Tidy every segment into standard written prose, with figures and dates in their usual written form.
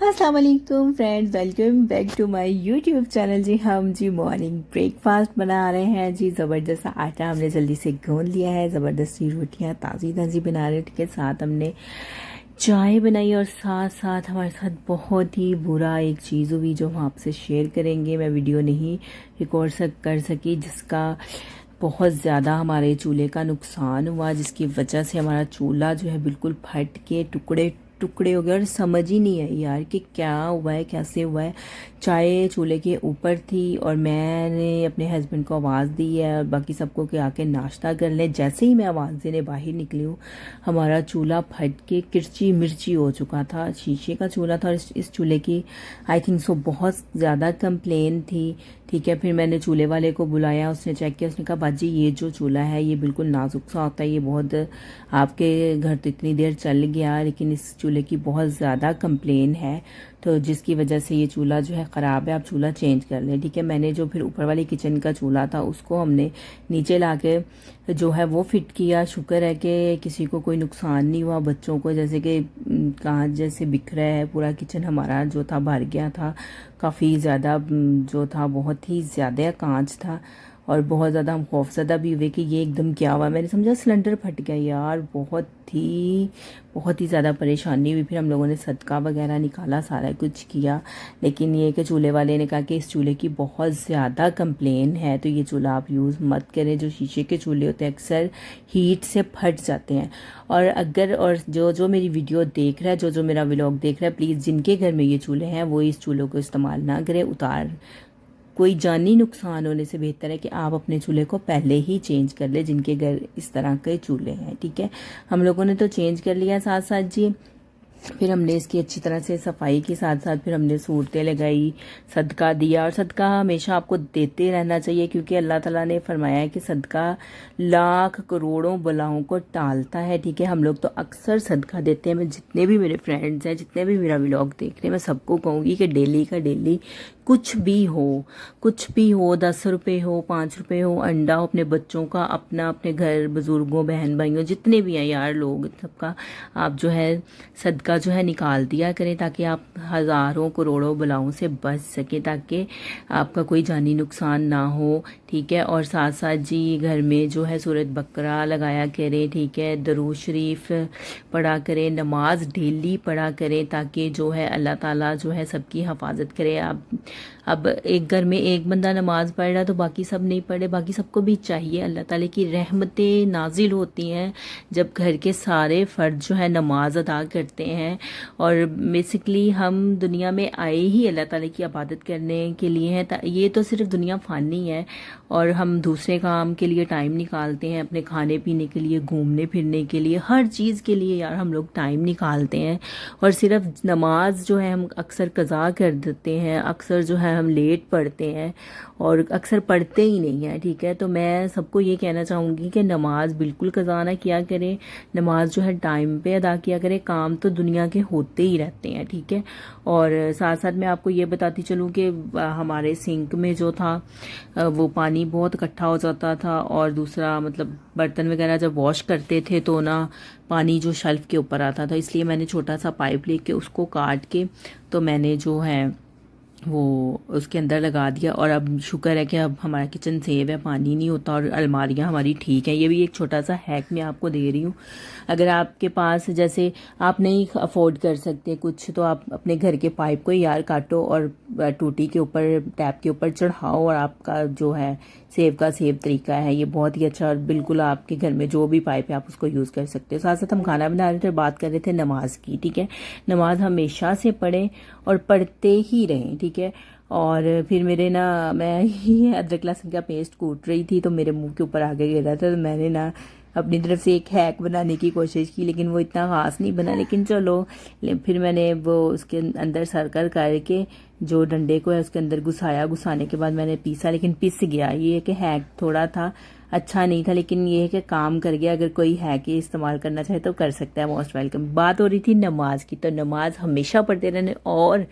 अस्सलाम वालेकुम friends, welcome back to my YouTube channel. जी हम जी मॉर्निंग ब्रेकफास्ट बना रहे हैं जी। ज़बरदस्त आटा हमने जल्दी से गूंद लिया है, ज़बरदस्ती रोटियां ताज़ी ताज़ी बना रहे थे। साथ हमने चाय बनाई और साथ साथ हमारे साथ बहुत ही बुरा एक चीज़ हुई जो हम आपसे शेयर करेंगे। मैं वीडियो नहीं रिकॉर्ड कर सकी, जिसका बहुत ज़्यादा हमारे चूल्हे का नुकसान हुआ, जिसकी वजह से हमारा चूल्हा जो है बिल्कुल फट के टुकड़े टुकड़े हो गए। और समझ ही नहीं आई यार कि क्या हुआ है, कैसे हुआ है। चाय चूल्हे के ऊपर थी और मैंने अपने हस्बैंड को आवाज़ दी है और बाकी सबको कि आके नाश्ता कर लें। जैसे ही मैं आवाज़ देने बाहर निकली हूँ, हमारा चूल्हा फट के किरची मिर्ची हो चुका था। शीशे का चूल्हा था और इस चूल्हे की आई थिंक सो बहुत ज़्यादा कंप्लेन थी। ठीक है, फिर मैंने चूल्हे वाले को बुलाया, उसने चेक किया, उसने कहा बाजी ये जो चूल्हा है ये बिल्कुल नाजुक सा होता है, ये बहुत आपके घर तो इतनी देर चल गया, लेकिन इस चूल्हे की बहुत ज़्यादा कंप्लेन है, तो जिसकी वजह से ये चूल्हा जो है ख़राब है, आप चूल्हा चेंज कर लें। ठीक है, मैंने जो फिर ऊपर वाली किचन का चूल्हा था उसको हमने नीचे ला के जो है वो फिट किया। शुक्र है कि किसी को कोई नुकसान नहीं हुआ। बच्चों को जैसे कि कांच जैसे बिखरा है, पूरा किचन हमारा जो था भर गया था, काफ़ी ज़्यादा जो था बहुत ही ज़्यादा कांच था और बहुत ज़्यादा हम खौफज़दा भी हुए कि ये एकदम क्या हुआ। मैंने समझा सिलेंडर फट गया यार, बहुत ही ज़्यादा परेशानी हुई। फिर हम लोगों ने सदका वगैरह निकाला, सारा कुछ किया, लेकिन ये कि चूल्हे वाले ने कहा कि इस चूल्हे की बहुत ज़्यादा कंप्लेन है, तो ये चूल्हा आप यूज़ मत करें। जो शीशे के चूल्हे होते हैं अक्सर हीट से फट जाते हैं। और जो मेरी वीडियो देख रहा है, जो मेरा व्लॉग देख रहा है, प्लीज़ जिनके घर में ये चूल्हे हैं वो इस चूल्हों को इस्तेमाल ना करें। कोई जानी नुकसान होने से बेहतर है कि आप अपने चूल्हे को पहले ही चेंज कर ले, जिनके घर इस तरह के चूल्हे हैं। ठीक है, हम लोगों ने तो चेंज कर लिया साथ साथ जी। फिर हमने इसकी अच्छी तरह से सफाई की, साथ साथ फिर हमने सूरतें लगाई, सदका दिया। और सदका हमेशा आपको देते रहना चाहिए, क्योंकि अल्लाह ताला ने फरमाया है कि सदका लाख करोड़ों बलाओं को टालता है। ठीक है, हम लोग तो अक्सर सदका देते हैं। मैं जितने भी मेरे फ्रेंड्स हैं, जितने भी मेरा व्लॉग देख रहे हैं, मैं सबको कहूँगी कि डेली का डेली कुछ भी हो, 10 रुपये हो, 5 रुपये हो, अंडा हो, अपने बच्चों का, अपने घर बुजुर्गों, बहन भाइयों, जितने भी हैं यार लोग, सबका आप जो है सदका जो है निकाल दिया करें, ताकि आप हज़ारों करोड़ों बलाओं से बच सकें, ताकि आपका कोई जानी नुकसान ना हो। ठीक है, और साथ साथ जी घर में जो है सूरत बकरा लगाया करें। ठीक है, दरूद शरीफ पढ़ा करें, नमाज डेली पढ़ा करें, ताकि जो है अल्लाह ताला जो है सबकी हिफाजत करे। अब एक घर में एक बंदा नमाज पढ़ रहा तो बाकी सब नहीं पढ़े, बाकी सबको भी चाहिए। अल्लाह ताला की रहमतें नाजिल होती हैं जब घर के सारे फ़र्द जो है नमाज अदा करते हैं। और बेसिकली हम दुनिया में आए ही अल्लाह ताला की इबादत करने के लिए हैं। ये तो सिर्फ दुनिया फ़ानी है और हम दूसरे काम के लिए टाइम निकालते हैं, अपने खाने पीने के लिए, घूमने फिरने के लिए, हर चीज़ के लिए यार हम लोग टाइम निकालते हैं। और सिर्फ नमाज जो है हम अक्सर कज़ा कर देते हैं, अक्सर जो है हम लेट पढ़ते हैं और अक्सर पढ़ते ही नहीं हैं। ठीक है, तो मैं सबको ये कहना चाहूँगी कि नमाज बिल्कुल कज़ा ना किया करें, नमाज जो है टाइम पे अदा किया करें। काम तो दुनिया के होते ही रहते हैं। ठीक है, और साथ साथ मैं आपको ये बताती चलूँ कि हमारे सिंक में जो था वो पानी बहुत इकट्ठा हो जाता था, और दूसरा मतलब बर्तन वगैरह जब वॉश करते थे तो ना पानी जो शेल्फ के ऊपर आता था, इसलिए मैंने छोटा सा पाइप लेके उसको काट के तो मैंने जो है वो उसके अंदर लगा दिया। और अब शुक्र है कि अब हमारा किचन सेव है, पानी नहीं होता और अलमारियाँ हमारी ठीक है। ये भी एक छोटा सा हैक मैं आपको दे रही हूँ। अगर आपके पास जैसे आप नहीं अफोर्ड कर सकते कुछ, तो आप अपने घर के पाइप को यार काटो और टूटी के ऊपर, टैप के ऊपर चढ़ाओ, और आपका जो है सेव का सेव तरीका है ये बहुत ही अच्छा। और बिल्कुल आपके घर में जो भी पाइप है आप उसको यूज़ कर सकते हो। साथ साथ हम खाना बना रहे थे, बात कर रहे थे नमाज की। ठीक है, नमाज हमेशा से पढ़ें और पढ़ते ही रहें। ठीक है, और फिर मेरे ना मैं ये अदरक लहसुन का पेस्ट कूट रही थी तो मेरे मुंह के ऊपर आगे गिर रहा था, तो मैंने ना अपनी तरफ से एक हैक बनाने की कोशिश की, लेकिन वो इतना ख़ास नहीं बना, लेकिन चलो। फिर मैंने वो उसके अंदर सर्कल करके जो डंडे को है उसके अंदर घुसाया, घुसाने के बाद मैंने पीसा, लेकिन पिस गया। ये कि हैक थोड़ा था, अच्छा नहीं था, लेकिन ये है कि काम कर गया। अगर कोई हैक ही इस्तेमाल करना चाहे तो कर सकता है, मोस्ट वेलकम। बात हो रही थी नमाज की, तो नमाज हमेशा पढ़ते रहने और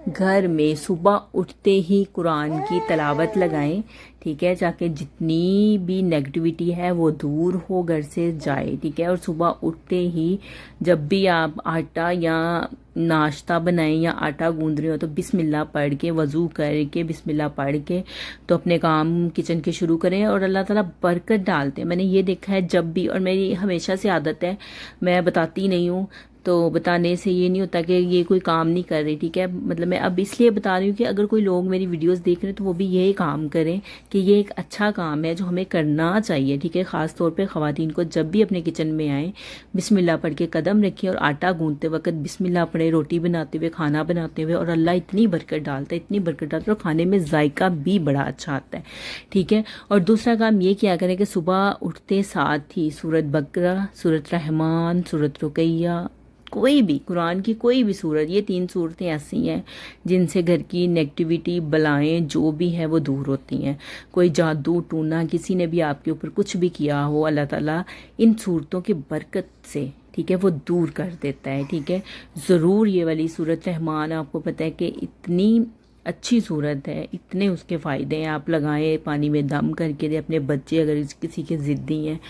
घर में सुबह उठते ही कुरान की तलावत लगाएं। ठीक है, जाके जितनी भी नेगेटिविटी है वो दूर हो, घर से जाए। ठीक है, और सुबह उठते ही जब भी आप आटा या नाश्ता बनाएं या आटा गूंद रहे हो तो बिस्मिल्लाह पढ़ के, वज़ू करके बिस्मिल्लाह पढ़ के तो अपने काम किचन के शुरू करें और अल्लाह ताला बरकत डालते हैं। मैंने ये देखा है जब भी, और मेरी हमेशा से आदत है, मैं बताती नहीं हूँ, तो बताने से ये नहीं होता कि ये कोई काम नहीं कर रही, ठीक है। मतलब मैं अब इसलिए बता रही हूँ कि अगर कोई लोग मेरी वीडियोस देख रहे हैं तो वो भी यही काम करें कि ये एक अच्छा काम है जो हमें करना चाहिए, ठीक है। ख़ास तौर पे ख़वातीन को जब भी अपने किचन में आए बिस्मिल्लाह पढ़ के कदम रखें और आटा गूंदते वक्त बिस्मिल्लाह पढ़े, रोटी बनाते हुए, खाना बनाते हुए, और अल्लाह इतनी बरकत डालता है, इतनी बरकत डालता है, और खाने में जायका भी बड़ा अच्छा आता है, ठीक है। और दूसरा काम ये किया करें कि सुबह उठते साथ ही सूरत बकरा, सूरत रहमान, सूरत रुकैया, कोई भी कुरान की कोई भी सूरत, ये 3 सूरतें ऐसी हैं जिनसे घर की नेगेटिविटी, बलाएं जो भी है वो दूर होती हैं। कोई जादू टूना किसी ने भी आपके ऊपर कुछ भी किया हो, अल्लाह ताला इन सूरतों की बरकत से, ठीक है, वो दूर कर देता है, ठीक है। ज़रूर ये वाली सूरत रहमान, आपको पता है कि इतनी अच्छी सूरत है, इतने उसके फ़ायदे हैं। आप लगाएं, पानी में दम करके दे अपने बच्चे, अगर किसी के ज़िद्दी हैं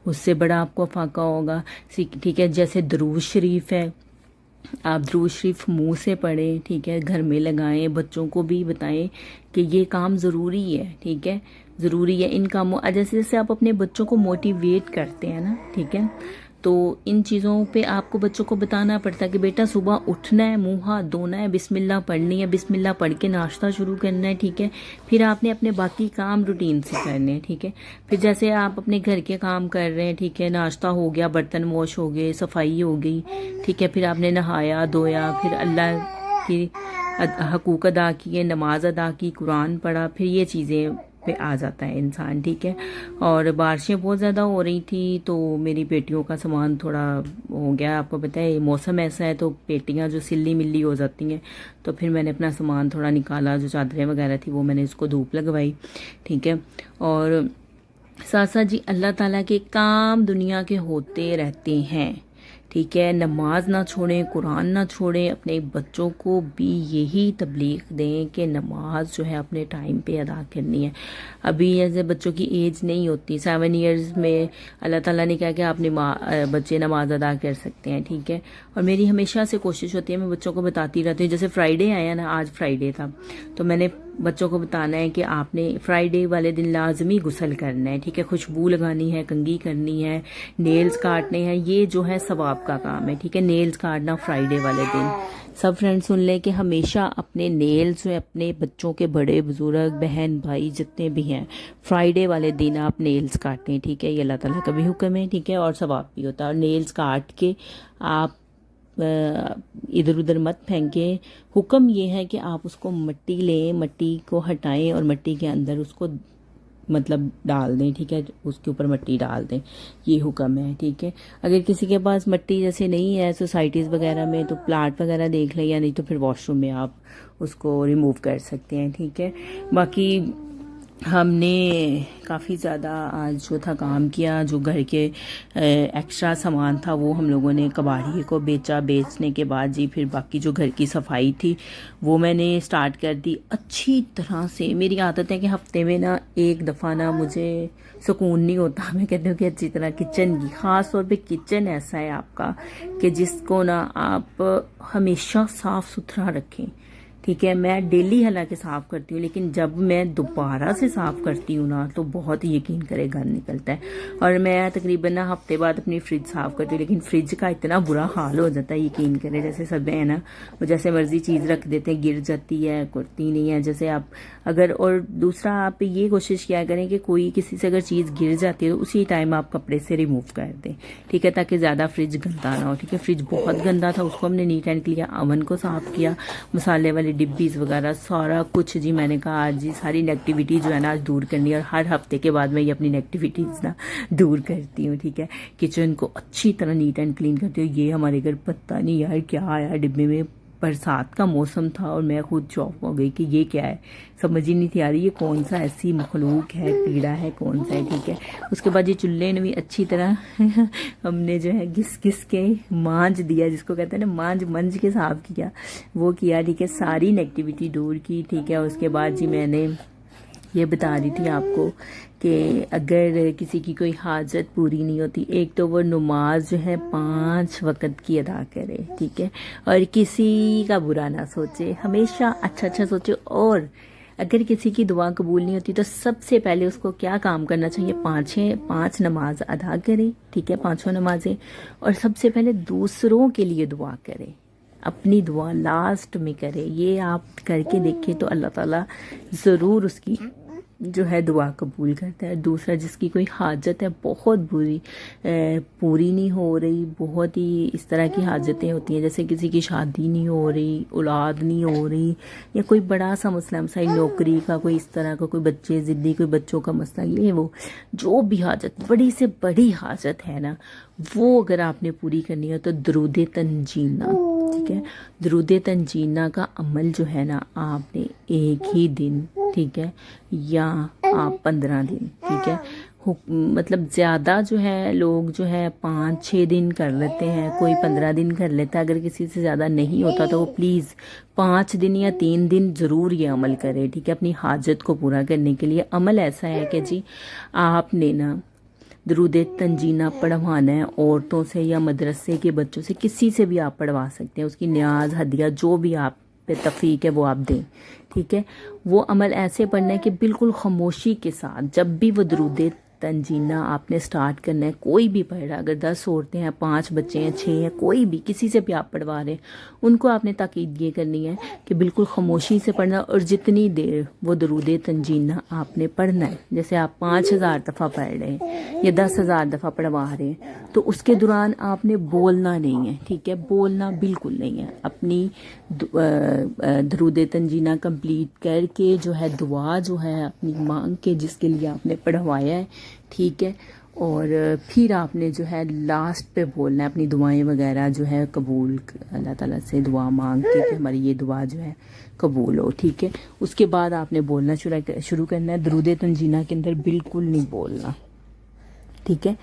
उससे बड़ा आपको फाका होगा, ठीक है। जैसे दरूद शरीफ है, आप दरूद शरीफ मुंह से पढ़ें, ठीक है, घर में लगाएं, बच्चों को भी बताएं कि ये काम ज़रूरी है, ठीक है, ज़रूरी है इन कामों। जैसे जैसे आप अपने बच्चों को मोटिवेट करते हैं ना, ठीक है, तो इन चीज़ों पे आपको बच्चों को बताना पड़ता है कि बेटा सुबह उठना है, मुंह हाथ धोना है, बिस्मिल्लाह पढ़नी है, बिस्मिल्लाह पढ़ के नाश्ता शुरू करना है, ठीक है। फिर आपने अपने बाकी काम रूटीन से करने हैं, ठीक है। फिर जैसे आप अपने घर के काम कर रहे हैं, ठीक है, नाश्ता हो गया, बर्तन वॉश हो गए, सफाई हो गई, ठीक है, फिर आपने नहाया धोया, फिर अल्लाह की हकूक़ अदा किए, नमाज अदा की, कुरान पढ़ा, फिर ये चीज़ें पे आ जाता है इंसान, ठीक है। और बारिशें बहुत ज़्यादा हो रही थी तो मेरी पेटियों का सामान थोड़ा हो गया, आपको पता है मौसम ऐसा है तो पेटियां जो सिल्ली मिल्ली हो जाती हैं, तो फिर मैंने अपना सामान थोड़ा निकाला, जो चादरें वगैरह थी वो मैंने इसको धूप लगवाई, ठीक है। और साथ साथ जी अल्लाह ताला के काम दुनिया के होते रहते हैं, ठीक है। नमाज ना छोड़ें, कुरान ना छोड़ें, अपने बच्चों को भी यही तबलीग दें कि नमाज जो है अपने टाइम पे अदा करनी है। अभी ऐसे बच्चों की एज नहीं होती, 7 इयर्स में अल्लाह ताला ने कहा कि आपने बच्चे नमाज अदा कर सकते हैं, ठीक है। और मेरी हमेशा से कोशिश होती है, मैं बच्चों को बताती रहती हूँ। जैसे फ्राइडे आया ना, आज फ्राइडे था, तो मैंने बच्चों को बताना है कि आपने फ्राइडे वाले दिन लाजमी गुस्ल करना है, ठीक है, खुशबू लगानी है, कंघी करनी है, नेल्स काटने हैं, ये जो है सवाब का काम है, ठीक है। नेल्स काटना फ्राइडे वाले दिन, सब फ्रेंड्स सुन लें कि हमेशा अपने नेल्स जो अपने बच्चों के, बड़े बुजुर्ग बहन भाई जितने भी हैं, फ्राइडे वाले दिन आप नेल्स काटें, ठीक है। ये अल्लाह ताला का भी हुक्म है, ठीक है, और सवाब भी होता है। और नेल्स काट के आप इधर उधर मत फेंकें। हुक्म ये है कि आप उसको मिट्टी लें, मिट्टी को हटाएं और मिट्टी के अंदर उसको मतलब डाल दें, ठीक है, उसके ऊपर मिट्टी डाल दें, ये हुक्म है, ठीक है। अगर किसी के पास मिट्टी जैसे नहीं है सोसाइटीज़ वगैरह में तो प्लाट वगैरह देख लें, या नहीं तो फिर वॉशरूम में आप उसको रिमूव कर सकते हैं, ठीक है। बाकी हमने काफ़ी ज़्यादा आज जो था काम किया, जो घर के एक्स्ट्रा सामान था वो हम लोगों ने कबाड़ी को बेचा। बेचने के बाद जी फिर बाकी जो घर की सफाई थी वो मैंने स्टार्ट कर दी अच्छी तरह से। मेरी आदत है कि हफ्ते में ना एक दफ़ा ना मुझे सुकून नहीं होता, मैं कहती हूँ कि अच्छी तरह किचन की, ख़ास तौर पे किचन ऐसा है आपका कि जिसको ना आप हमेशा साफ़ सुथरा रखें, ठीक है। मैं डेली हालांकि साफ़ करती हूँ, लेकिन जब मैं दोबारा से साफ़ करती हूँ ना तो बहुत यकीन करे गंद निकलता है। और मैं तकरीबन ना हफ्ते बाद अपनी फ्रिज साफ़ करती हूँ, लेकिन फ्रिज का इतना बुरा हाल हो जाता है, यकीन करे, जैसे सब है ना वो जैसे मर्जी चीज़ रख देते हैं, गिर जाती है, कुर्ती नहीं है जैसे आप अगर। और दूसरा आप ये कोशिश किया करें कि कोई किसी से अगर चीज़ गिर जाती है तो उसी टाइम आप कपड़े से रिमूव कर दें, ठीक है, ताकि ज़्यादा फ्रिज गंदा ना हो, ठीक है। फ्रिज बहुत गंदा था, उसको हमने नीट एंड क्लियर, ओवन को साफ़ किया, मसाले वाली डिब्बीज वगैरह सारा कुछ जी। मैंने कहा आज जी सारी नेगेटिविटी जो है ना आज दूर करनी है, और हर हफ्ते के बाद मैं ये अपनी नेगेटिविटीज़ ना दूर करती हूँ, ठीक है। किचन को अच्छी तरह नीट एंड क्लीन करती हूँ। ये हमारे घर पता नहीं यार क्या आया डिब्बे में, बरसात का मौसम था और मैं खुद चौंक हो गई कि ये क्या है, समझ ही नहीं थी आ रही ये कौन सा ऐसी मखलूक है, कीड़ा है, कौन सा है, ठीक है। उसके बाद ये चूल्हे ने भी अच्छी तरह हमने जो है घिस घिस के मांज दिया, जिसको कहते हैं ना मंज के साफ किया, वो किया, ठीक है, सारी नेगेटिविटी दूर की, ठीक है। उसके बाद जी मैंने ये बता रही थी आपको कि अगर किसी की कोई हाजत पूरी नहीं होती, एक तो वो नमाज जो है 5 वक़्त की अदा करे, ठीक है, और किसी का बुरा ना सोचे, हमेशा अच्छा अच्छा सोचे। और अगर किसी की दुआ कबूल नहीं होती तो सबसे पहले उसको क्या काम करना चाहिए, पाँच नमाज अदा करे, ठीक है, 5 नमाजें, और सबसे पहले दूसरों के लिए दुआ करे, अपनी दुआ लास्ट में करे। ये आप करके देखें तो अल्लाह ताला ज़रूर उसकी जो है दुआ कबूल करता है। दूसरा, जिसकी कोई हाजत है बहुत बुरी पूरी नहीं हो रही, बहुत ही इस तरह की हाजतें होती हैं, जैसे किसी की शादी नहीं हो रही, औलाद नहीं हो रही, या कोई बड़ा सा मसला मसाइल नौकरी का, कोई इस तरह का, कोई बच्चे ज़िद्दी, कोई बच्चों का मसला, ये वो जो भी हाजत बड़ी से बड़ी हाजत है ना, वो अगर आपने पूरी करनी है तो दरूद तंजीना, ठीक है, दरूद तंजीना का अमल जो है ना, आपने एक ही दिन, ठीक है, या आप 15 दिन, ठीक है, मतलब ज़्यादा जो है लोग जो है 5-6 दिन कर लेते हैं, कोई 15 दिन कर लेता है। अगर किसी से ज़्यादा नहीं होता तो वो प्लीज़ 5 दिन या 3 दिन ज़रूर ये अमल करें, ठीक है, अपनी हाजत को पूरा करने के लिए। अमल ऐसा है कि जी आपने ना दरूद तंजीना पढ़वाना है औरतों से या मदरसे के बच्चों से, किसी से भी आप पढ़वा सकते हैं, उसकी न्याज हदिया जो भी आप पे तफरीक है वो आप दें, ठीक है। वो अमल ऐसे पढ़ना है कि बिल्कुल खामोशी के साथ, जब भी वो दरूद तंजीना आपने स्टार्ट करना है, कोई भी पढ़ रहा, अगर 10 औरतें हैं, 5 बच्चे हैं, 6 हैं, कोई भी, किसी से भी आप पढ़वा रहे हैं, उनको आपने ताकीद ये करनी है कि बिल्कुल खामोशी से पढ़ना, और जितनी देर वो दरूद तंजीना आपने पढ़ना है, जैसे आप 5000 दफ़ा पढ़ रहे हैं या 10,000 दफ़ा पढ़वा रहे हैं, तो उसके दौरान आपने बोलना नहीं है, ठीक है, बोलना बिल्कुल नहीं है। अपनी दरूद तंजीना कंप्लीट करके जो है दुआ जो है अपनी मांग के, जिसके लिए आपने पढ़वाया है, ठीक है, और फिर आपने जो है लास्ट पे बोलना है, अपनी दुआएं वगैरह जो है कबूल, अल्लाह ताला से दुआ मांगते कि हमारी ये दुआ जो है कबूल हो, ठीक है। उसके बाद आपने बोलना शुरू करना है। दरूद तंजीना के अंदर बिल्कुल नहीं बोलना, ठीक है।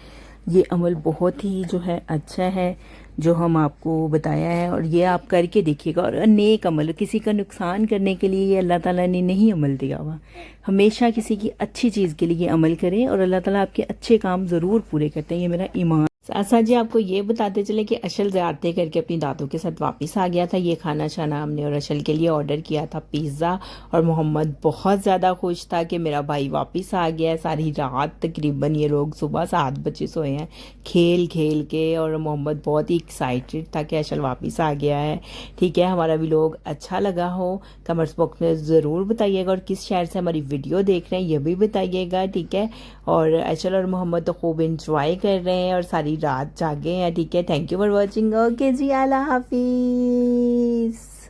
ये अमल बहुत ही जो है अच्छा है जो हम आपको बताया है, और ये आप करके देखिएगा। और नेक अमल, किसी का नुकसान करने के लिए ये अल्लाह ताला ने नहीं अमल दिया हुआ, हमेशा किसी की अच्छी चीज़ के लिए अमल करें और अल्लाह ताला आपके अच्छे काम ज़रूर पूरे करते हैं, ये मेरा ईमान। साथ जी आपको ये बताते चले कि अशल ज़्यारतें करके अपनी दादों के साथ वापस आ गया था। ये खाना शाना हमने और अशल के लिए ऑर्डर किया था पिज़्ज़ा, और मोहम्मद बहुत ज़्यादा खुश था कि मेरा भाई वापस आ गया है। सारी रात तकरीबन ये लोग सुबह 7 बजे सोए हैं खेल खेल के, और मोहम्मद बहुत ही एक्साइटेड था कि अशल वापस आ गया है, ठीक है। हमारा व्लॉग अच्छा लगा हो कमेंट्स बॉक्स में ज़रूर बताइएगा, और किस शहर से हमारी वीडियो देख रहे हैं ये भी बताइएगा, ठीक है। और अशल और मोहम्मद तो खूब इंजॉय कर रहे हैं और सारी रात जागे हैं, ठीक है। Thank you for watching, okay जी, अल्लाह हाफिज़।